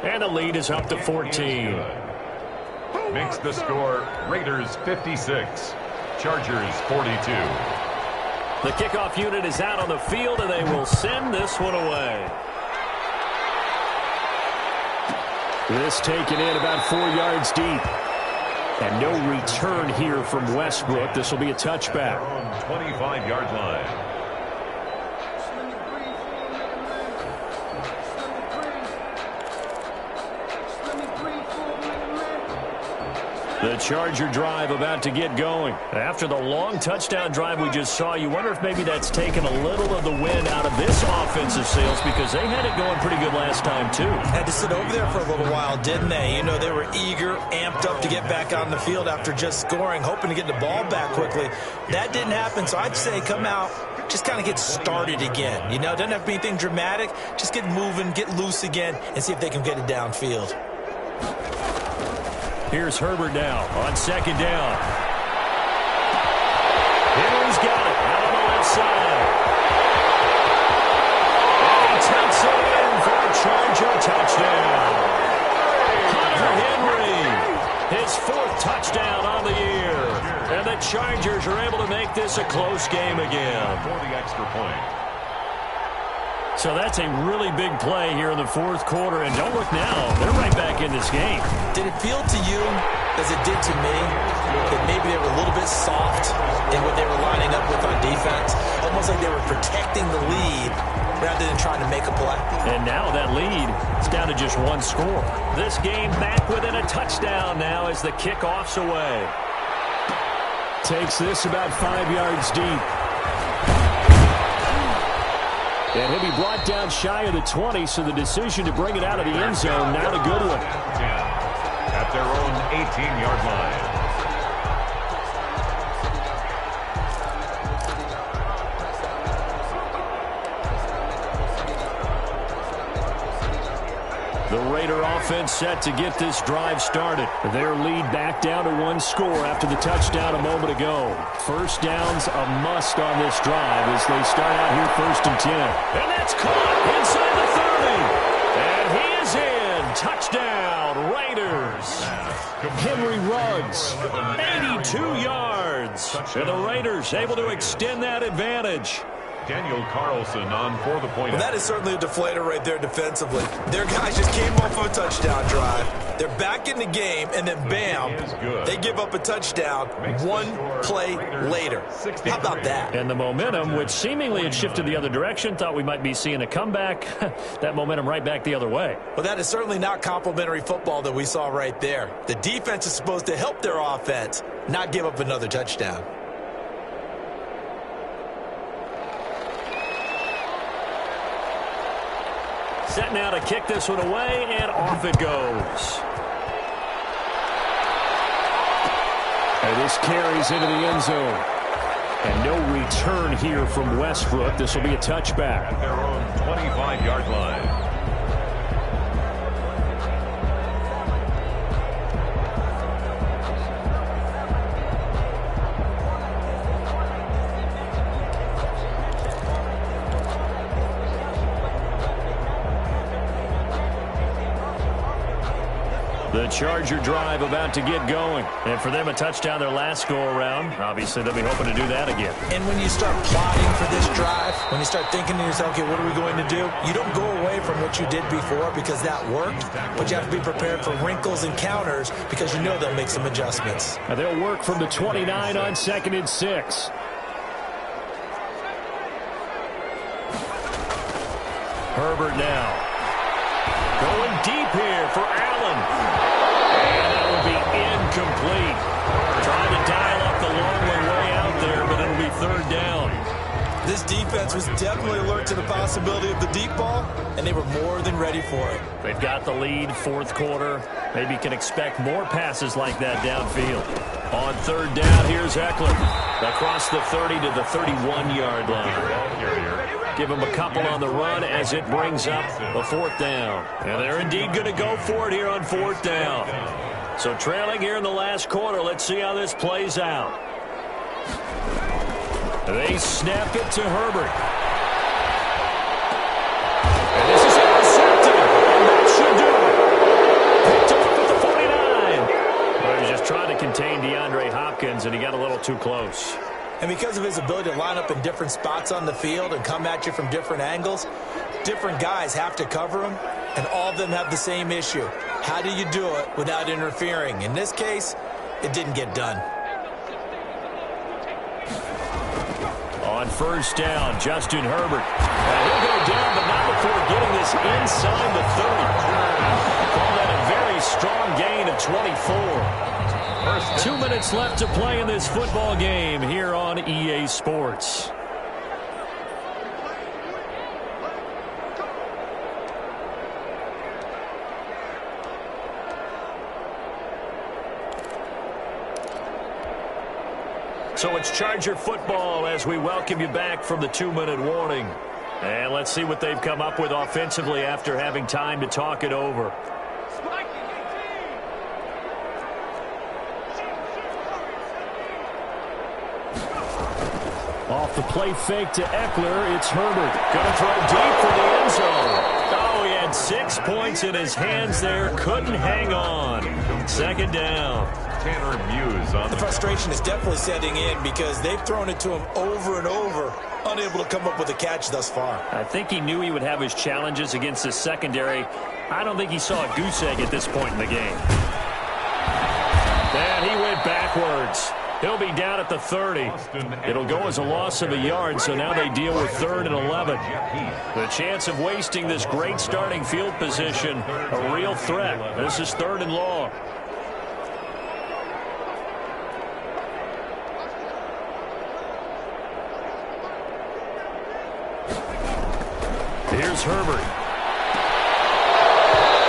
And the lead is up to 14. Makes the score Raiders 56, Chargers 42. The kickoff unit is out on the field, and they will send this one away. This taken in about 4 yards deep. And no return here from Westbrook. This will be a touchback. 25-yard line. The Charger drive about to get going. After the long touchdown drive we just saw, you wonder if maybe that's taken a little of the wind out of this offensive sails, because they had it going pretty good last time, too. Had to sit over there for a little while, didn't they? You know, they were eager, amped up to get back on the field after just scoring, hoping to get the ball back quickly. That didn't happen, so I'd say come out, just kind of get started again. You know, doesn't have to be anything dramatic. Just get moving, get loose again, and see if they can get it downfield. Here's Herbert now on second down. Henry's got it out on the left side. And he takes it in for a Charger touchdown. Hunter Henry, his 4th touchdown on the year. And the Chargers are able to make this a close game again. For the extra point. So that's a really big play here in the 4th quarter. And don't look now, they're right back in this game. Did it feel to you, as it did to me, that maybe they were a little bit soft in what they were lining up with on defense? Almost like they were protecting the lead rather than trying to make a play. And now that lead is down to just 1 score. This game back within a touchdown now as the kickoff's away. Takes this about 5 yards deep. And he'll be brought down shy of the 20, so the decision to bring it out of the end zone, not a good one. At their own 18-yard line. The Raider offense set to get this drive started. Their lead back down to 1 score after the touchdown a moment ago. First down's a must on this drive as they start out here 1st and 10. And that's caught inside the 30. And he is in. Touchdown, Raiders. Henry runs 82 yards. And the Raiders able to extend that advantage. Daniel Carlson on for the point. Well, that is certainly a deflator right there defensively. Their guys just came off of a touchdown drive. They're back in the game, and then bam, they give up a touchdown 1 play later. How about that? And the momentum, which seemingly had shifted the other direction, thought we might be seeing a comeback. That momentum right back the other way. Well, that is certainly not complimentary football that we saw right there. The defense is supposed to help their offense, not give up another touchdown. Set now to kick this one away, and off it goes. And this carries into the end zone. And no return here from Westbrook. This will be a touchback. At their own 25-yard line. The Charger drive about to get going. And for them, a touchdown their last go-around. Obviously, they'll be hoping to do that again. And when you start plotting for this drive, when you start thinking to yourself, okay, what are we going to do? You don't go away from what you did before because that worked, but you have to be prepared for wrinkles and counters because you know they'll make some adjustments. And they'll work from the 29 on 2nd and 6. Herbert now. Going deep here for Allen. And that will be incomplete. Trying to dial up the long way out there, but it'll be 3rd down. This defense was definitely alert to the possibility of the deep ball, and they were more than ready for it. They've got the lead, 4th quarter. Maybe can expect more passes like that downfield. On 3rd down, here's Eckler. Across the 30 to the 31-yard line. Give him a couple on the run as it brings up the 4th down. And they're indeed going to go for it here on 4th down. So trailing here in the last quarter. Let's see how this plays out. They snap it to Herbert. And this is intercepted. And that should do it. Picked off at the 49. Well, he was just trying to contain DeAndre Hopkins, and he got a little too close. And because of his ability to line up in different spots on the field and come at you from different angles, different guys have to cover him, and all of them have the same issue. How do you do it without interfering? In this case, it didn't get done. On first down, Justin Herbert. He'll go down, but not before getting this inside the 30. Call that a very strong gain of 24. 2 minutes left to play in this football game here on EA Sports. So it's Charger football as we welcome you back from the 2-minute warning. And let's see what they've come up with offensively after having time to talk it over. Off the play fake to Eckler, it's Herbert. Going to throw deep for the end zone. Oh, he had 6 points in his hands there. Couldn't hang on. Second down. Tanner Muse on the frustration is definitely setting in because they've thrown it to him over and over, unable to come up with a catch thus far. I think he knew he would have his challenges against his secondary. I don't think he saw a goose egg at this point in the game. And he went backwards. He'll be down at the 30. It'll go as a loss of a yard, so now they deal with 3rd and 11. The chance of wasting this great starting field position, a real threat. This is 3rd and long. Here's Herbert.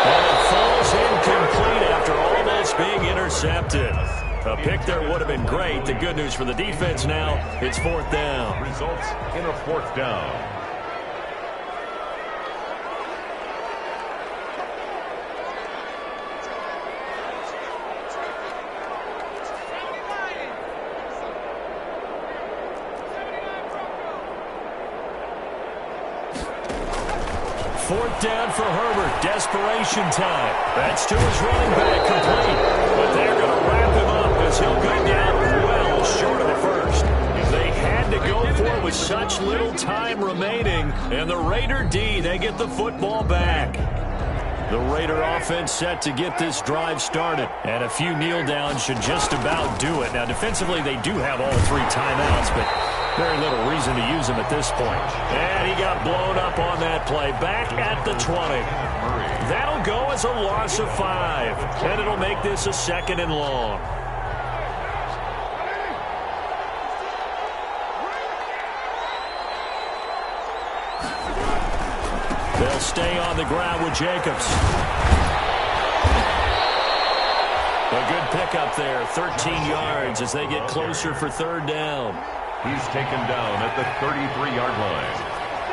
And it falls incomplete after almost being intercepted. A pick there would have been great. The good news for the defense now, it's 4th down. Results in a 4th down. Fourth down for Herbert. Desperation time. That's to his running back, complete. But they're going to wrap him up as he'll go down well short of the first. They had to go for it with such little time remaining. And the Raider D, they get the football back. The Raider offense set to get this drive started. And a few kneel downs should just about do it. Now, defensively, they do have all 3 timeouts, but very little reason to use them at this point. And he got blown up on that play. Back at the 20. That'll go as a loss of 5. And it'll make this a 2nd and long. They'll stay on the ground with Jacobs. A good pickup there. 13 yards as they get closer for 3rd down. He's taken down at the 33-yard line.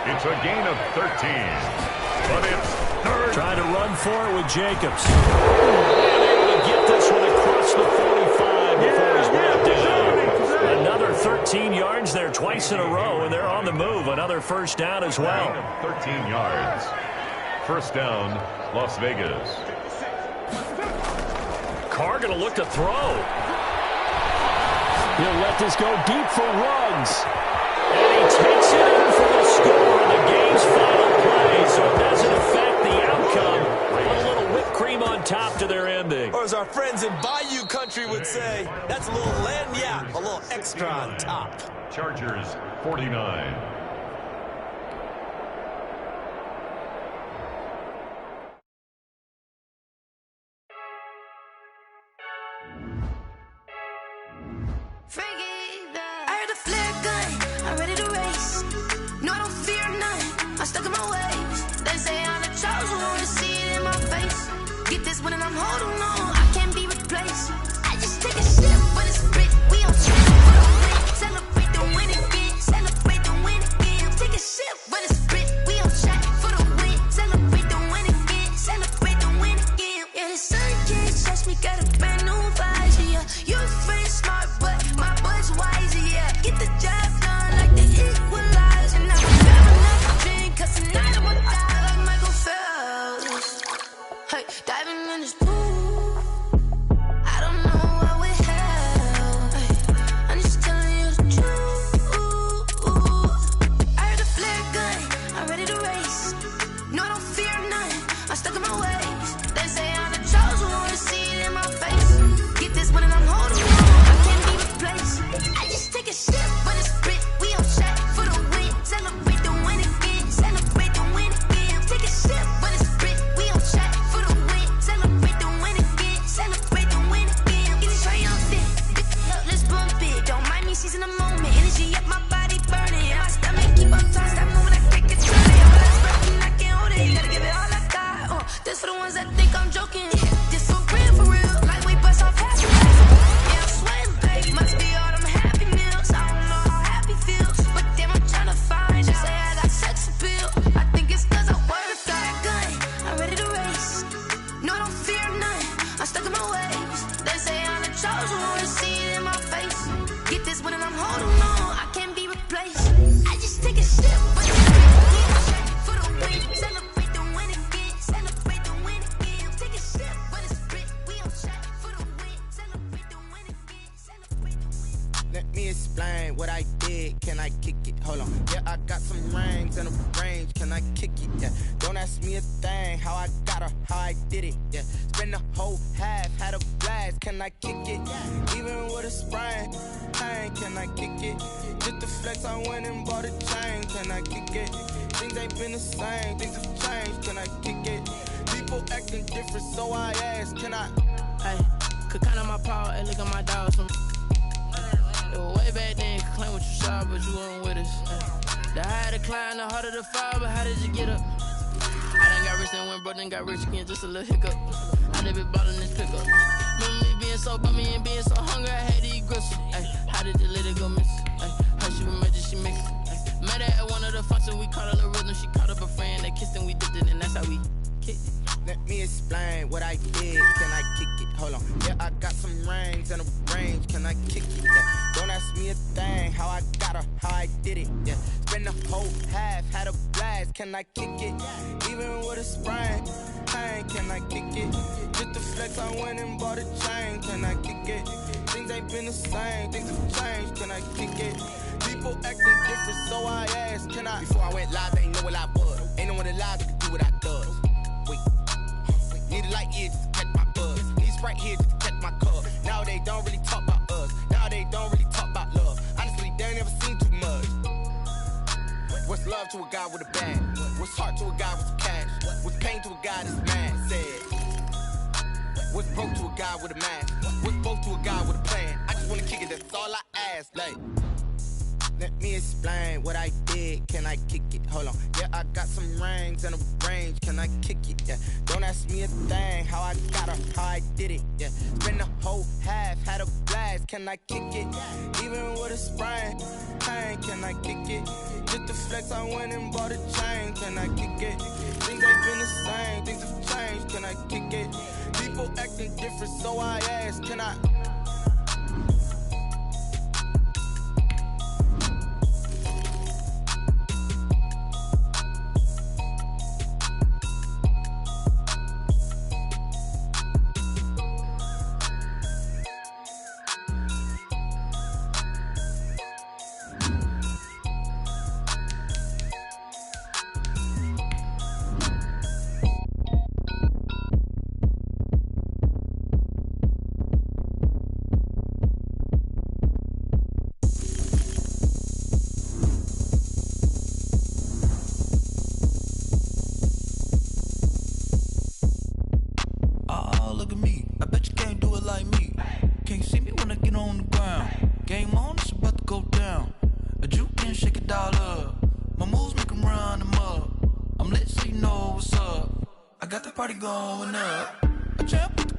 It's a gain of 13. But it's 3rd. Trying to run for it with Jacobs. And able to get this one across the 45 before he's brought down. Another 13 yards there twice in a row, and they're on the move. Another 1st down as well. 13 yards. 1st down, Las Vegas. Carr going to look to throw. He'll let this go deep for Ruggs. And he takes it in for the score in the game's final play, so it doesn't affect the outcome. Put a little whipped cream on top to their ending. Or as our friends in Bayou Country would say, that's a little lagniappe, a little extra on top. Chargers, 49. I heard a flare gun, I'm ready to race. No, I don't fear none, I'm stuck in my ways. They say I'm the chosen one, see it in my face. Get this one and I'm holding on, I can't be replaced. I just take a sip, but it's split, we on trip for the win. Celebrate the win again, celebrate the win again. Take a sip, but it's split, we on track for the win. Celebrate the win again, celebrate the win again. Yeah, the sun can't touch me, got a brand new visor, yeah. Your friend's smart, but my bud's wiser, yeah. Get the job done like the equalizer. Now I'm grabbing up a drink, cause tonight I'm gonna die like Michael Phelps. Hey, diving in this pool. shit, but it's free. For the win, celebrate the win again. Celebrate the win again. I'm taking shit, but it's free. We on track for the win. Celebrate the win again. Celebrate the win. Let me explain what I did. Can I kick it? Hold on. Yeah, I got some rings and a range. Can I kick it? Yeah. Don't ask me a thing. How I got her, how I did it. Yeah. Spend the whole half, had a blast. Can I kick it? Even with a sprain, pain. Can I kick it? Just the flex, I went and bought a chain. Can I kick it? Things ain't been the same. Things have changed. Can I kick it? People acting different, so I ask. Can I? Hey, could count on my power. Hey, look at my dogs. It was way back then, could claim what you saw, but you weren't with us. The higher the climb, the harder the fall, but how did you get up? I done got rich and went broke, then got rich again, just a little hiccup. I never been ballin' this pickup. Remember me being so bummy and being so hungry, I had to eat gristle. Ay, how did the lady go miss? Ay, how she was magic, she mixed. Met her at one of the functions, we caught her little rhythm, she caught up a friend, they kissed and we dipped it, and that's how we kicked it. Let me explain what I did. Can I kick it? Hold on. Yeah, I got some rings and a range. Can I kick it? Yeah. Don't ask me a thing. How I got her, how I did it. Yeah. Spend the whole half, had a blast. Can I kick it? Even with a sprain, pain. Can I kick it? Just the flex, I went and bought a chain. Can I kick it? Things ain't been the same. Things have changed. Can I kick it? People acting different, so I asked. Can I? Before I went live, they ain't know what I was. Ain't no one alive that could do what I does. Wait. Need a light here just to catch my buzz. Need Sprite here just to catch my cup. Now they don't really talk about us. Now they don't really talk about love. Honestly, they ain't never seen too much. What's love to a guy with a bag? What's heart to a guy with some cash? What's pain to a guy that's mad? Said. What's broke to a guy with a mask? What's both to a guy with a plan? I just wanna kick it, that's all I ask. Like, let me explain what I did. Can I kick it? Hold on. Yeah, I got some rings and a range. Can I kick it? Yeah. Don't ask me a thing. How I got her, how I did it. Yeah. Spend the whole half, had a blast. Can I kick it? Even with a sprain, pain. Can I kick it? Just the flex, I went and bought a chain. Can I kick it? Things ain't been the same. Things have changed. Can I kick it? People acting different, so I ask. Can I? Party going up. A champ with the